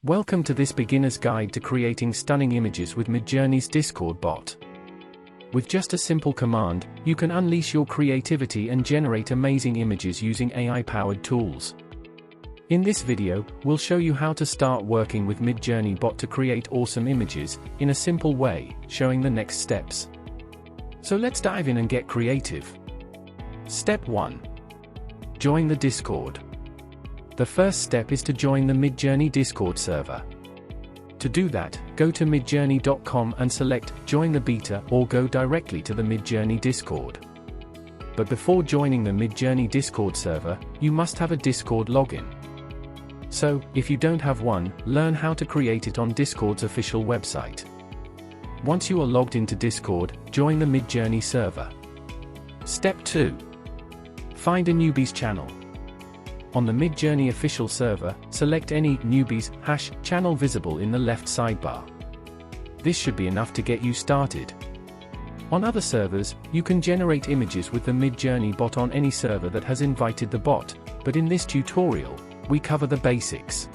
Welcome to this beginner's guide to creating stunning images with Midjourney's Discord bot. With just a simple command, you can unleash your creativity and generate amazing images using AI-powered tools. In this video, we'll show you how to start working with Midjourney bot to create awesome images in a simple way, showing the next steps. So let's dive in and get creative. Step 1. Join the Discord. The first step is to join the Midjourney Discord server. To do that, go to Midjourney.com and select Join the Beta or go directly to the Midjourney Discord. But before joining the Midjourney Discord server, you must have a Discord login. So, if you don't have one, learn how to create it on Discord's official website. Once you are logged into Discord, join the Midjourney server. Step 2. Find a newbies channel. On the Midjourney official server, select any newbies channel visible in the left sidebar. This should be enough to get you started. On other servers, you can generate images with the Midjourney bot on any server that has invited the bot, but in this tutorial, we cover the basics.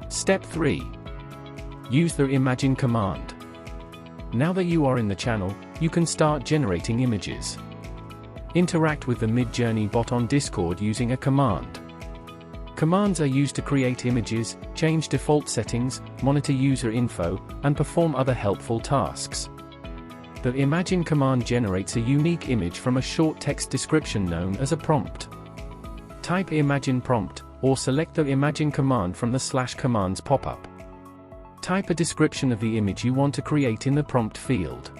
Step 3. Use the Imagine command. Now that you are in the channel, you can start generating images. Interact with the Midjourney bot on Discord using a command. Commands are used to create images, change default settings, monitor user info, and perform other helpful tasks. The Imagine command generates a unique image from a short text description known as a prompt. Type Imagine prompt, or select the Imagine command from the /commands pop-up. Type a description of the image you want to create in the prompt field.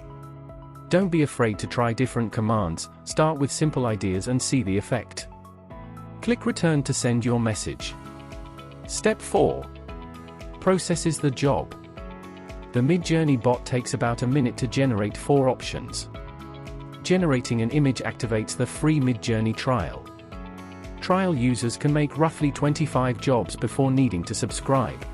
Don't be afraid to try different commands, start with simple ideas and see the effect. Click Return to send your message. Step 4. Processes the job. The Midjourney bot takes about a minute to generate 4 options. Generating an image activates the free Midjourney trial. Trial users can make roughly 25 jobs before needing to subscribe.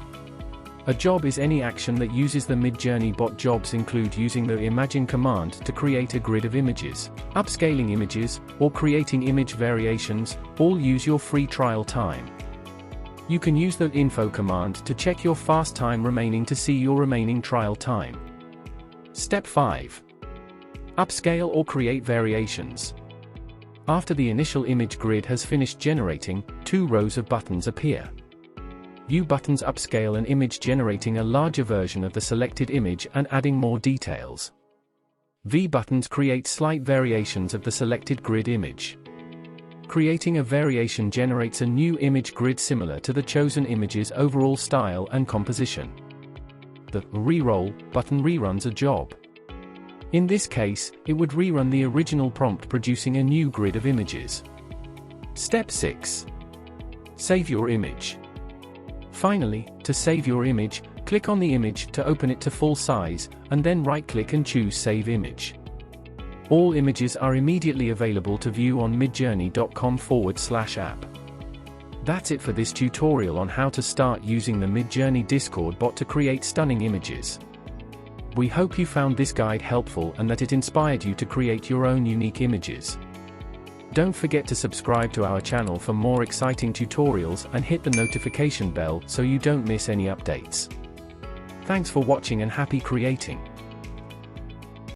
A job is any action that uses the Midjourney bot. Jobs include using the Imagine command to create a grid of images, upscaling images, or creating image variations. All use your free trial time. You can use the Info command to check your fast time remaining to see your remaining trial time. Step 5. Upscale or create variations. After the initial image grid has finished generating, 2 rows of buttons appear. U buttons upscale an image, generating a larger version of the selected image and adding more details. V buttons create slight variations of the selected grid image. Creating a variation generates a new image grid similar to the chosen image's overall style and composition. The Reroll button reruns a job. In this case, it would rerun the original prompt, producing a new grid of images. Step 6. Save your image. Finally, to save your image, click on the image to open it to full size, and then right-click and choose Save Image. All images are immediately available to view on midjourney.com/app. That's it for this tutorial on how to start using the Midjourney Discord bot to create stunning images. We hope you found this guide helpful and that it inspired you to create your own unique images. Don't forget to subscribe to our channel for more exciting tutorials and hit the notification bell so you don't miss any updates. Thanks for watching and happy creating.